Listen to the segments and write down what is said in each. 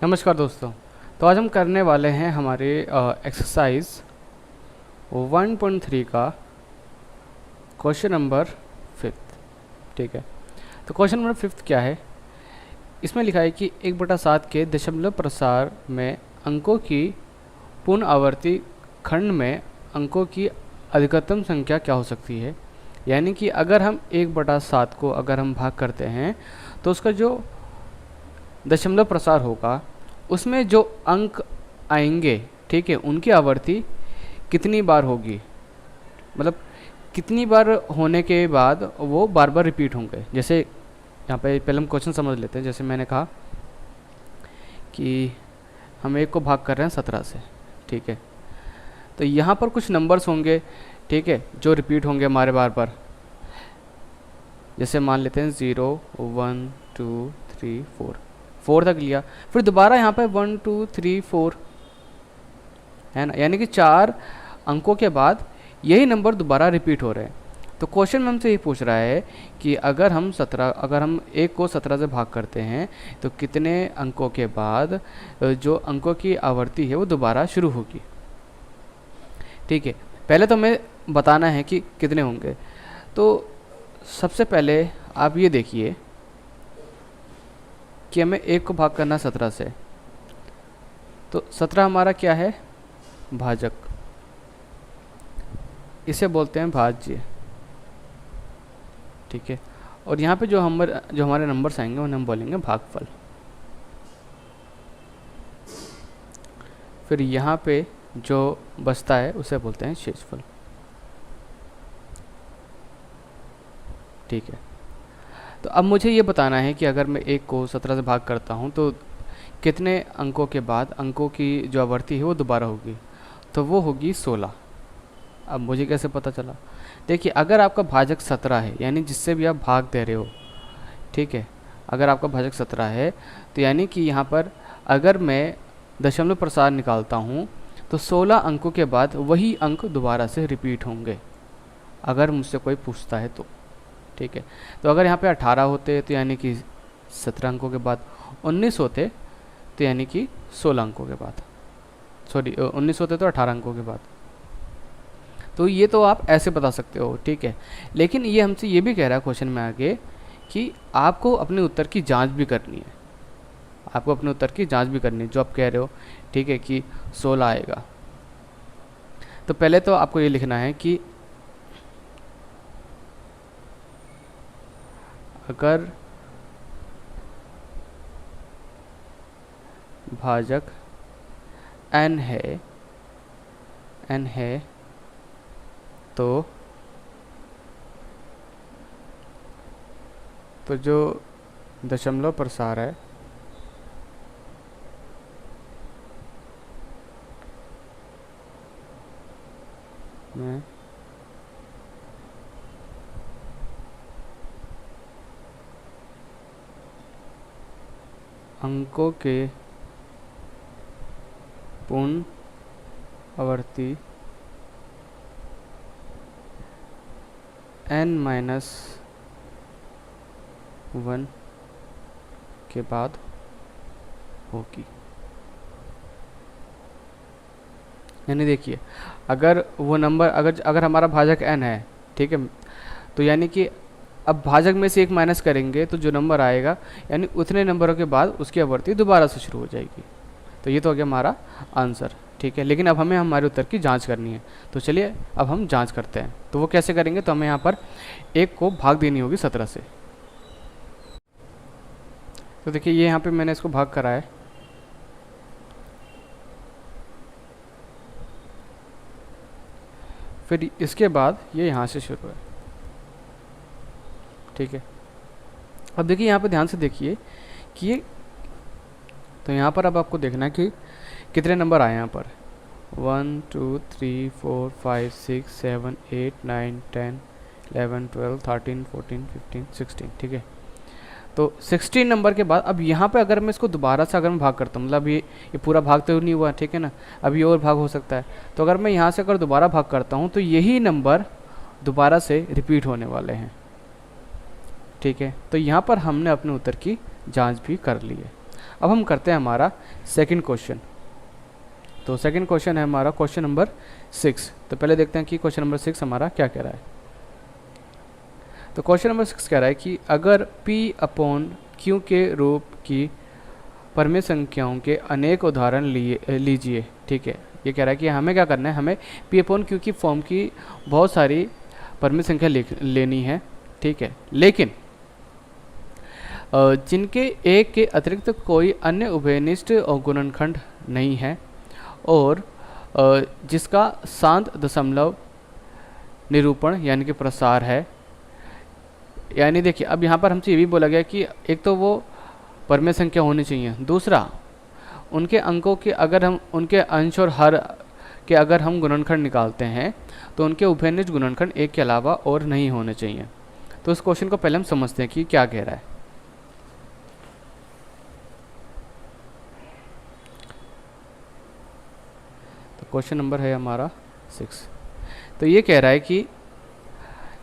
नमस्कार दोस्तों। तो आज हम करने वाले हैं हमारे एक्सरसाइज 1.3 का क्वेश्चन नंबर 5। ठीक है, तो क्वेश्चन नंबर 5 क्या है? इसमें लिखा है कि 1/7 के दशमलव प्रसार में अंकों की पूर्ण आवर्ती खंड में अंकों की अधिकतम संख्या क्या हो सकती है। यानी कि अगर हम 1/7 को अगर हम भाग करते हैं तो उसका जो दशमलव प्रसार होगा उसमें जो अंक आएंगे, ठीक है, उनकी आवर्ती कितनी बार होगी, मतलब कितनी बार होने के बाद वो बार बार रिपीट होंगे। जैसे यहाँ पे पहले हम क्वेश्चन समझ लेते हैं। जैसे मैंने कहा कि हम 1 को भाग कर रहे हैं 17 से, ठीक है, तो यहाँ पर कुछ नंबर्स होंगे, ठीक है, जो रिपीट होंगे हमारे बार बार। जैसे मान लेते हैं 0 1 2 3 4 तक लिया, फिर दोबारा यहाँ पे 1 2 3 4 है ना, यानी कि 4 अंकों के बाद यही नंबर दोबारा रिपीट हो रहे हैं। तो क्वेश्चन में हमसे ये पूछ रहा है कि अगर हम 1 को 17 से भाग करते हैं तो कितने अंकों के बाद जो अंकों की आवर्ती है वो दोबारा शुरू होगी। ठीक है, पहले तो हमें बताना है कि कितने होंगे। तो सबसे पहले आप ये देखिए कि हमें 1 को भाग करना 17 से, तो 17 हमारा क्या है, भाजक, इसे बोलते हैं भाज्य। ठीक है, और यहाँ पे जो हमारे नंबर्स आएंगे उन्हें हम बोलेंगे भागफल। फिर यहाँ पे जो बचता है उसे बोलते हैं शेषफल। ठीक है, तो अब मुझे ये बताना है कि अगर मैं 1 को 17 से भाग करता हूँ तो कितने अंकों के बाद अंकों की जो आवर्ती है वो दोबारा होगी, तो वो होगी 16। अब मुझे कैसे पता चला? देखिए, अगर आपका भाजक 17 है, यानी जिससे भी आप भाग दे रहे हो, ठीक है, अगर आपका भाजक 17 है तो यानी कि यहाँ पर अगर मैं दशमलव प्रसार निकालता हूँ तो 16 अंकों के बाद वही अंक दोबारा से रिपीट होंगे, अगर मुझसे कोई पूछता है तो। ठीक है, तो अगर यहाँ पे 18 होते तो यानी कि 17 अंकों के बाद, 19 होते तो यानी कि 16 अंकों के बाद, 19 होते तो 18 अंकों के बाद। तो ये तो आप ऐसे बता सकते हो, ठीक है, लेकिन ये हमसे ये भी कह रहा है क्वेश्चन में आगे कि आपको अपने उत्तर की जांच भी करनी है। आपको अपने उत्तर की जांच भी करनी है जो आप कह रहे हो, ठीक है, कि 16 आएगा। तो पहले तो आपको ये लिखना है कि अगर भाजक n है तो जो दशमलव प्रसार है में अंकों के पूर्ण आवर्ती n-1 के बाद होगी। यानी देखिए, अगर वो नंबर अगर हमारा भाजक n है, ठीक है, तो यानी कि अब भाजक में से 1 माइनस करेंगे तो जो नंबर आएगा यानी उतने नंबरों के बाद उसकी आवर्ती दोबारा से शुरू हो जाएगी। तो ये तो हो गया हमारा आंसर। ठीक है, लेकिन अब हमें हमारे उत्तर की जांच करनी है, तो चलिए अब हम जांच करते हैं। तो वो कैसे करेंगे? तो हमें यहाँ पर 1 को भाग देनी होगी 17 से। तो देखिए, ये यहाँ पे मैंने इसको भाग करा है, फिर इसके बाद ये यहाँ से शुरू है। ठीक है, अब देखिए यहाँ पे ध्यान से देखिए कि ये, तो यहाँ पर अब आपको देखना है कि कितने नंबर आए यहाँ पर। 1 2 3 4 5 6 7 8 9 10 11 12 13 14 15 16। ठीक है, तो 16 नंबर के बाद अब यहाँ पे अगर मैं इसको दोबारा से अगर मैं भाग करता हूँ, मतलब ये पूरा भाग तो नहीं हुआ, ठीक है ना, अभी और भाग हो सकता है। तो अगर मैं यहाँ से अगर दोबारा भाग करता हूँ तो यही नंबर दोबारा से रिपीट होने वाले हैं। ठीक है, तो यहाँ पर हमने अपने उत्तर की जांच भी कर ली है। अब हम करते हैं हमारा सेकंड क्वेश्चन। तो सेकंड क्वेश्चन है हमारा क्वेश्चन नंबर 6। तो पहले देखते हैं कि क्वेश्चन नंबर 6 हमारा क्या कह रहा है। तो क्वेश्चन नंबर 6 कह रहा है कि अगर P अपॉन Q के रूप की परमेय संख्याओं के अनेक उदाहरण लीजिए। ठीक है, ये कह रहा है कि हमें क्या करना है, हमें P अपॉन Q की फॉर्म की बहुत सारी परमेय संख्या लेनी है। ठीक है, लेकिन जिनके एक के अतिरिक्त कोई अन्य उभयनिष्ठ और गुणनखंड नहीं है और जिसका शांत दशमलव निरूपण यानी कि प्रसार है। यानी देखिए, अब यहाँ पर हमसे ये भी बोला गया कि एक तो वो परमेय संख्या होनी चाहिए, दूसरा उनके अंकों के अगर हम उनके अंश और हर के अगर हम गुणनखंड निकालते हैं तो उनके उभयनिष्ठ गुणनखंड एक के अलावा और नहीं होने चाहिए। तो इस क्वेश्चन को पहले हम समझते हैं कि क्या कह रहा है। तो क्वेश्चन नंबर है हमारा 6। तो ये कह रहा है कि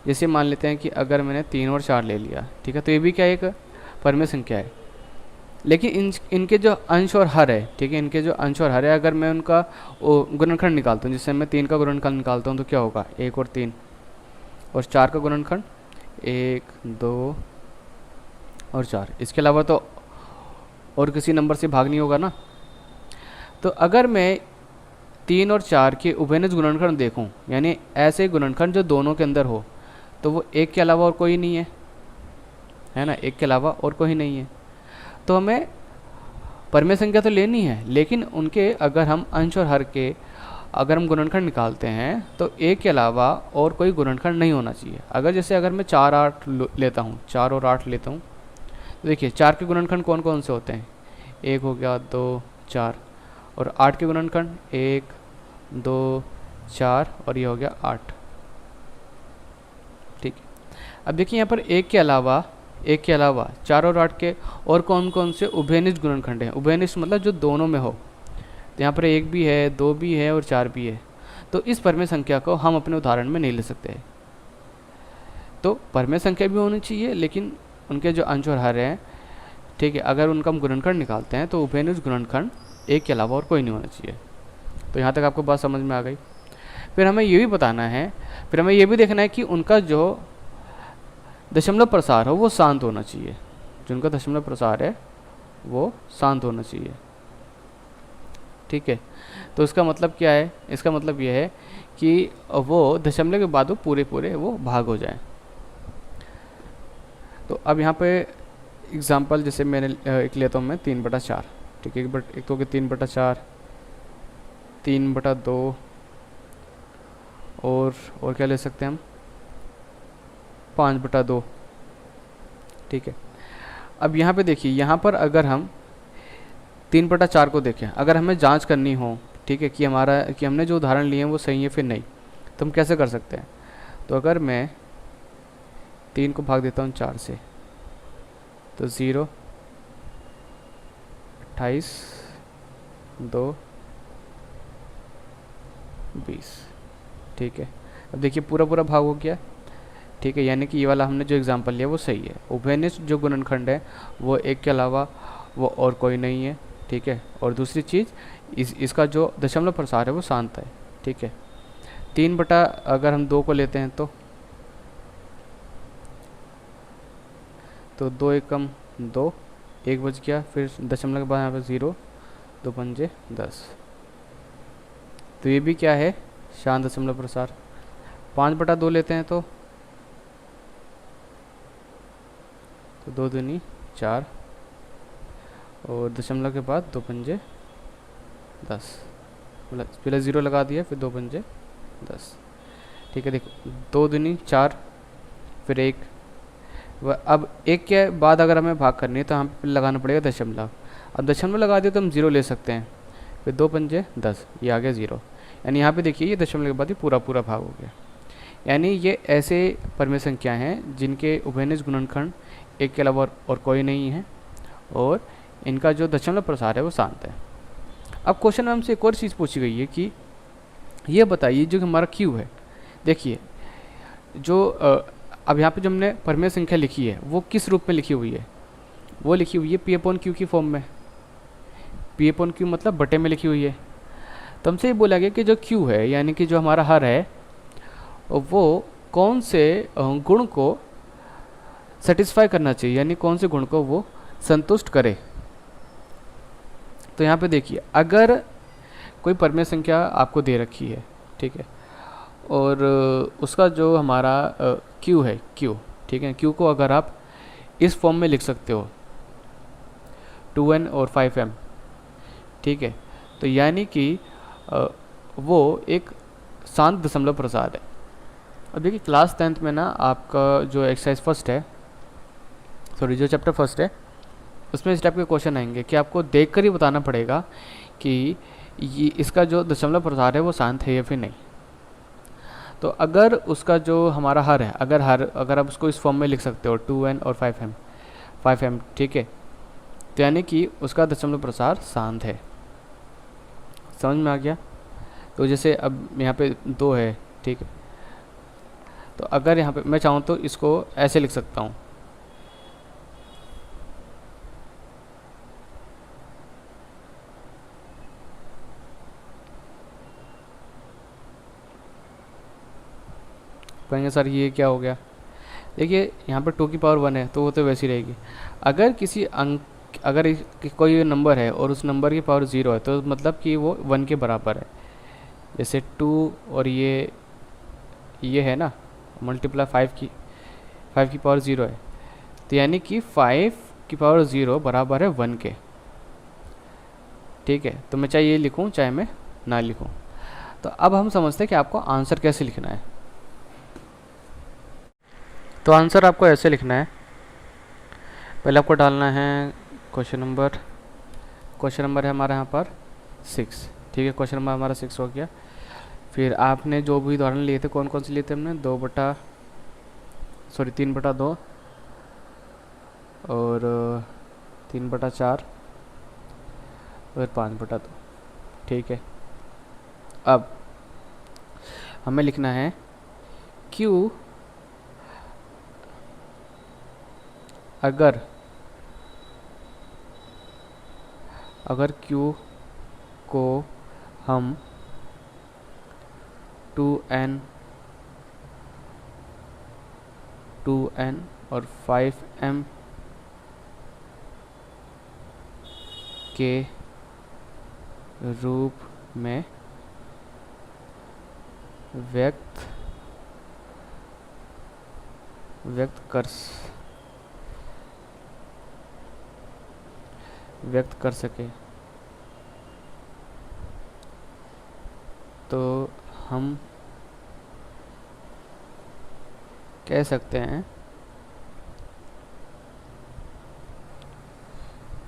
जैसे मान लेते हैं कि अगर मैंने 3 और 4 ले लिया, ठीक है, तो ये भी क्या एक परमेय संख्या है, लेकिन इनके जो अंश और हर है, ठीक है, इनके जो अंश और हर है अगर मैं उनका गुणनखंड निकालता हूँ, जिससे मैं 3 का गुणनखंड निकालता हूँ तो क्या होगा 1 और 3, और 4 का गुणनखंड 1 2 और 4। इसके अलावा तो और किसी नंबर से भाग नहीं होगा ना। तो अगर मैं 3 और 4 के उभयनिष्ठ गुणनखंड देखूं, यानी ऐसे गुणनखंड जो दोनों के अंदर हो, तो वो एक के अलावा और कोई नहीं है ना, एक के अलावा और कोई नहीं है। तो हमें परमेय संख्या तो लेनी है, लेकिन उनके अगर हम अंश और हर के अगर हम गुणनखंड निकालते हैं तो एक के अलावा और कोई गुणनखंड नहीं होना चाहिए। अगर मैं 4 8 लेता हूँ, 4 और 8 लेता हूँ, तो देखिए 4 के गुणनखंड कौन कौन से होते हैं, 1 हो गया, 2 4, और 8 के गुणनखंड 1 2 4 और ये हो गया 8। ठीक है, अब देखिए यहाँ पर एक के अलावा 4 और 8 के और कौन कौन से उभयनिष्ठ गुणनखंड हैं। उभयनिष्ठ मतलब जो दोनों में हो, तो यहाँ पर 1 भी है, 2 भी है और 4 भी है। तो इस परमेय संख्या को हम अपने उदाहरण में नहीं ले सकते। तो परमेय संख्या भी होनी चाहिए, लेकिन उनके जो अंश और हर हैं, ठीक है, अगर उनका हम गुणनखंड निकालते हैं तो उभयनिष्ठ गुणनखंड एक के अलावा और कोई नहीं होना चाहिए। तो यहाँ तक आपको बात समझ में आ गई। फिर हमें ये भी बताना है, फिर हमें ये भी देखना है कि उनका जो दशमलव प्रसार हो वो शांत होना चाहिए। जो उनका दशमलव प्रसार है वो शांत होना चाहिए। ठीक है, तो इसका मतलब क्या है, इसका मतलब ये है कि वो दशमलव के बाद वो पूरे वो भाग हो जाए। तो अब यहाँ पे एग्जांपल जैसे मैंने एक लेता हूँ मैं 3/4। ठीक है, एक तो 3/4, 3/2 और क्या ले सकते हैं हम 5/2। ठीक है, अब यहाँ पे देखिए, यहाँ पर अगर हम 3/4 को देखें, अगर हमें जांच करनी हो, ठीक है, कि हमने जो उदाहरण लिए हैं वो सही है फिर नहीं, तो हम कैसे कर सकते हैं। तो अगर मैं 3 को भाग देता हूँ 4 से, तो 0 28 2 20। ठीक है, अब देखिए पूरा भाग हो गया। ठीक है, यानी कि ये वाला हमने जो एग्जांपल लिया वो सही है। उभयनिष्ठ जो गुणनखंड है वो एक के अलावा वो और कोई नहीं है। ठीक है, और दूसरी चीज़ इसका जो दशमलव प्रसार है वो शांत है। ठीक है, 3 अगर हम 2 को लेते हैं तो 2 एकम 2, 1 बच गया, फिर दशमलव के बाद यहाँ पर 0, 2 पंजे 10। तो ये भी क्या है, शांत दशमलव प्रसार। 5/2 लेते हैं तो 2 दूनी 4 और दशमलव के बाद 2 पंजे 10, मतलब पहले 0 लगा दिया, फिर 2 पंजे 10। ठीक है, देखो 2 दूनी 4, फिर 1। अब 1 के बाद अगर हमें भाग करनी है तो हम लगाना पड़ेगा दशमलव। अब दशमलव लगा दिया तो हम 0 ले सकते हैं, फिर 2 पंजे 10, ये आ गया 0। यानी यहाँ पे देखिए ये दशमलव के बाद ही पूरा भाग हो गया। यानी ये ऐसे परमेय संख्या हैं जिनके उभयनिष्ठ गुणनखंड एक के अलावा और कोई नहीं है और इनका जो दशमलव प्रसार है वो शांत है। अब क्वेश्चन में हमसे एक और चीज़ पूछी गई है कि ये बताइए जो हमारा क्यू है, देखिए जो अब यहाँ पे जो हमने परमेय संख्या लिखी है वो किस रूप में लिखी हुई है, वो लिखी हुई है P/Q की फॉर्म में। पी अपॉन क्यू मतलब बटे में लिखी हुई है। तो हमसे ये बोला गया कि जो क्यू है यानी कि जो हमारा हर है वो कौन से गुण को सेटिस्फाई करना चाहिए, यानी कौन से गुण को वो संतुष्ट करे। तो यहाँ पे देखिए, अगर कोई परमेय संख्या आपको दे रखी है, ठीक है, और उसका जो हमारा क्यू है, क्यू, ठीक है, क्यू को अगर आप इस फॉर्म में लिख सकते हो 2n और 5m, ठीक है, तो यानी कि वो एक शांत दशमलव प्रसार है। अब देखिए क्लास 10th में ना आपका जो एक्सरसाइज फर्स्ट है, सॉरी जो चैप्टर फर्स्ट है, उसमें इस टाइप के क्वेश्चन आएंगे कि आपको देखकर ही बताना पड़ेगा कि ये इसका जो दशमलव प्रसार है वो शांत है या फिर नहीं। तो अगर उसका जो हमारा हर है, अगर आप उसको इस फॉर्म में लिख सकते हो 2n और 5m, ठीक है, तो यानी कि उसका दशमलव प्रसार शांत है। समझ में आ गया? तो जैसे अब यहाँ पे 2 है, ठीक है, तो अगर यहाँ पे मैं चाहूँ तो इसको ऐसे लिख सकता हूँ, कहेंगे सर ये क्या हो गया। देखिए यहाँ पर 2 की पावर 1 है तो वो तो वैसी रहेगी। अगर किसी अंक, अगर कोई नंबर है और उस नंबर की पावर 0 है तो मतलब कि वो 1 के बराबर है। जैसे 2 और ये है ना, मल्टीप्लाई 5 की पावर 0 है, तो यानी कि 5 की पावर 0 बराबर है 1 के, ठीक है। तो मैं चाहे ये लिखूँ चाहे मैं ना लिखूँ। तो अब हम समझते हैं कि आपको आंसर कैसे लिखना है। तो आंसर आपको ऐसे लिखना है, पहले आपको डालना है क्वेश्चन नंबर है हमारा यहाँ पर 6, ठीक है, क्वेश्चन नंबर हमारा 6 हो गया। फिर आपने जो भी उदाहरण लिए थे, कौन कौन से लिए थे हमने, 3/2 और 3/4 और 5/2, ठीक है। अब हमें लिखना है Q अगर Q को हम 2n और 5m के रूप में व्यक्त कर सके तो हम कह सकते हैं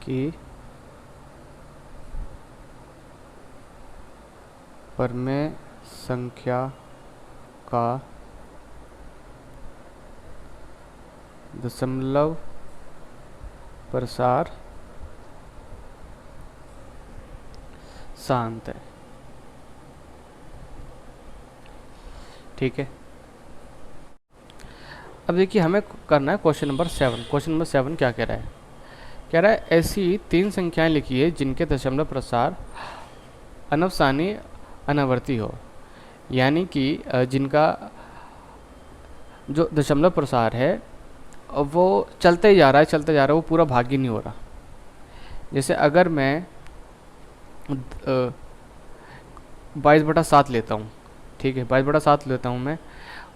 कि परमेय संख्या का दशमलव प्रसार शांत है, ठीक है। अब देखिए हमें करना है क्वेश्चन नंबर 7। क्वेश्चन नंबर 7 क्या कह रहा है? कह रहा है ऐसी 3 संख्याएं लिखिए जिनके दशमलव प्रसार अनवसानी अनावर्ती हो, यानी कि जिनका जो दशमलव प्रसार है वो चलते ही जा रहा है, वो पूरा भागी नहीं हो रहा। जैसे अगर मैं 22/7 लेता हूँ, ठीक है, 22/7 लेता हूँ मैं,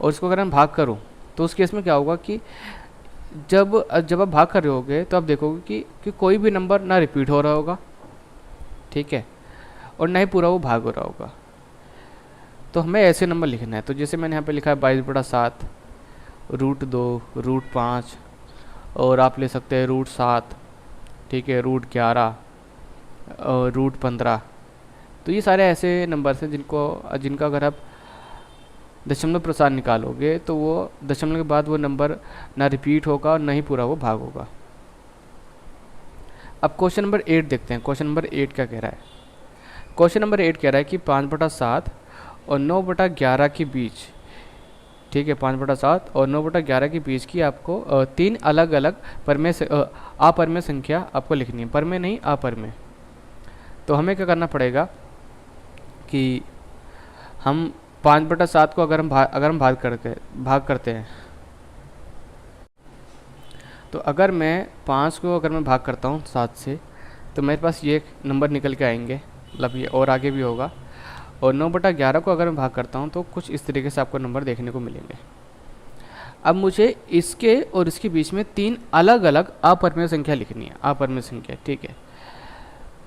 और इसको अगर मैं भाग करूँ तो उस केस में क्या होगा कि जब आप भाग कर रहे होगे तो आप देखोगे कि कोई भी नंबर ना रिपीट हो रहा होगा, ठीक है, और ना ही पूरा वो भाग हो रहा होगा। तो हमें ऐसे नंबर लिखना है। तो जैसे मैंने यहाँ पे लिखा है 22/7, √2, √5, और आप ले सकते हैं √7, ठीक है, √11 और √15। तो ये सारे ऐसे नंबर्स हैं जिनका अगर आप दशमलव प्रसार निकालोगे तो वो दशमलव के बाद वो नंबर ना रिपीट होगा और ना ही पूरा वो भाग होगा। अब क्वेश्चन नंबर 8 देखते हैं। क्वेश्चन नंबर 8 क्या कह रहा है? क्वेश्चन नंबर 8 कह रहा है कि 5/7 और 9/11 के बीच, ठीक है, 5/7 और 9/11 के बीच की आपको 3 अलग अलग अपरमेय संख्या आपको लिखनी है। परमेय नहीं, अपरमेय। तो हमें क्या करना पड़ेगा कि हम 5/7 को अगर हम भाग करते हैं, तो अगर मैं 5 को अगर मैं भाग करता हूँ 7 से, तो मेरे पास ये नंबर निकल के आएंगे, मतलब ये और आगे भी होगा। और 9/11 को अगर मैं भाग करता हूँ तो कुछ इस तरीके से आपको नंबर देखने को मिलेंगे। अब मुझे इसके और इसके बीच में 3 अलग अलग अपरिमेय संख्या लिखनी है, अपरिमेय संख्या, ठीक है।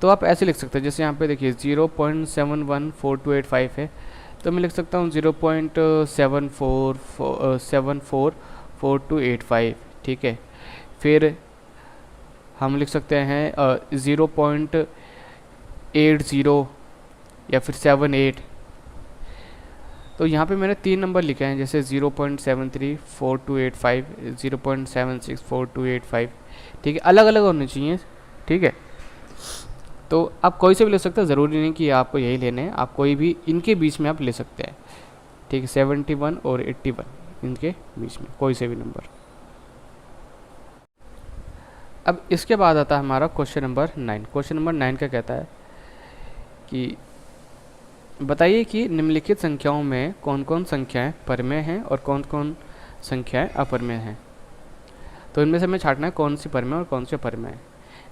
तो आप ऐसे लिख सकते हैं, जैसे यहाँ पे देखिए 0.714285 है, तो मैं लिख सकता हूँ 0.744285, ठीक है। फिर हम लिख सकते हैं 0.80 या फिर 78। तो यहाँ पे मैंने 3 नंबर लिखे हैं, जैसे 0.734285, 0.764285, ठीक है, अलग अलग होने चाहिए, ठीक है। तो आप कोई से भी ले सकते हैं, ज़रूरी नहीं कि आपको यही लेने हैं, आप कोई भी इनके बीच में आप ले सकते हैं, ठीक है। 71 और 81 इनके बीच में कोई से भी नंबर। अब इसके बाद आता है हमारा क्वेश्चन नंबर 9। क्वेश्चन नंबर 9 क्या कहता है कि बताइए कि निम्नलिखित संख्याओं में कौन कौन संख्याएं परिमेय हैं और कौन कौन संख्याएं अपरिमेय हैं। तो इनमें से हमें छांटना है कौन सी परिमेय और कौन सी अपरिमेय है।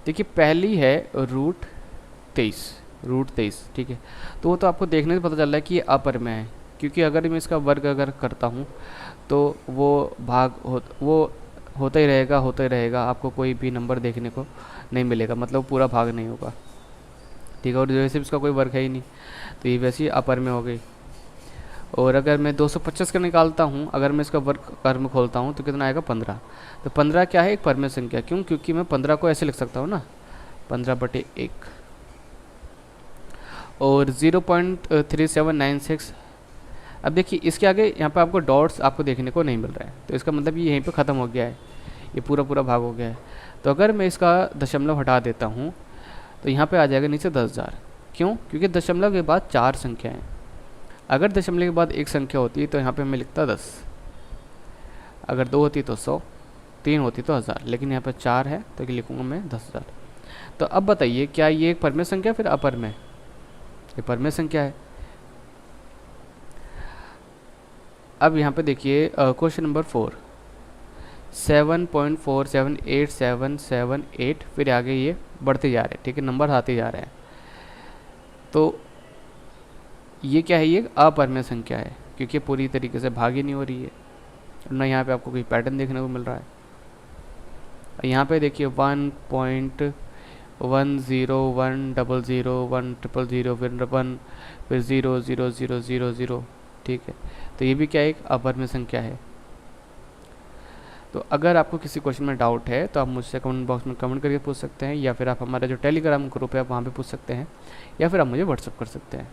देखिए पहली है √23, ठीक है। तो वो तो आपको देखने से पता चल रहा है कि ये अपरिमेय है, क्योंकि अगर मैं इसका वर्ग अगर करता हूँ तो वो होता ही रहेगा, आपको कोई भी नंबर देखने को नहीं मिलेगा, मतलब पूरा भाग नहीं होगा, ठीक है। और वैसे भी इसका कोई वर्ग है ही नहीं, तो ये वैसे ही अपरिमेय हो गई। और अगर मैं 225 का निकालता हूँ, अगर मैं इसका वर्ग कर्म खोलता हूँ तो कितना आएगा 15। तो 15 क्या है, एक परिमेय संख्या, क्यों, क्योंकि मैं 15 को ऐसे लिख सकता हूँ ना, 15/1। और 0.3796, अब देखिए इसके आगे यहाँ पे आपको डॉट्स आपको देखने को नहीं मिल रहा है, तो इसका मतलब ये यहीं पे ख़त्म हो गया है, ये पूरा भाग हो गया है। तो अगर मैं इसका दशमलव हटा देता हूँ तो यहाँ पे आ जाएगा नीचे 10,000। क्यों, क्योंकि दशमलव के बाद 4 संख्या हैं। अगर दशमलव के बाद एक संख्या होती तो यहाँ पे मैं लिखता 10, अगर 2 होती तो 100, 3 होती तो 1000, लेकिन यहाँ पे 4 है तो लिखूँगा मैं 10,000। तो अब बताइए क्या ये एक परिमेय संख्या फिर अपरिमेय? ये परिमेय संख्या है। अब यहाँ पे देखिए क्वेश्चन नंबर 4, 7.478778, फिर आगे ये बढ़ते जा रहे हैं, ठीक है, नंबर आते जा रहे हैं। तो ये क्या है, ये अपरिमेय संख्या है, क्योंकि पूरी तरीके से भाग ही नहीं हो रही है, ना यहाँ पे आपको कोई पैटर्न देखने को मिल रहा है। यहाँ पे देखिए 1.10100100 फिर 1 फिर 00000, ठीक है। तो ये भी क्या एक अपरिमेय संख्या है। तो अगर आपको किसी क्वेश्चन में डाउट है तो आप मुझसे कमेंट बॉक्स में कमेंट करके पूछ सकते हैं, या फिर आप हमारा जो टेलीग्राम ग्रुप है वहाँ पे पूछ सकते हैं, या फिर आप मुझे व्हाट्सअप कर सकते हैं।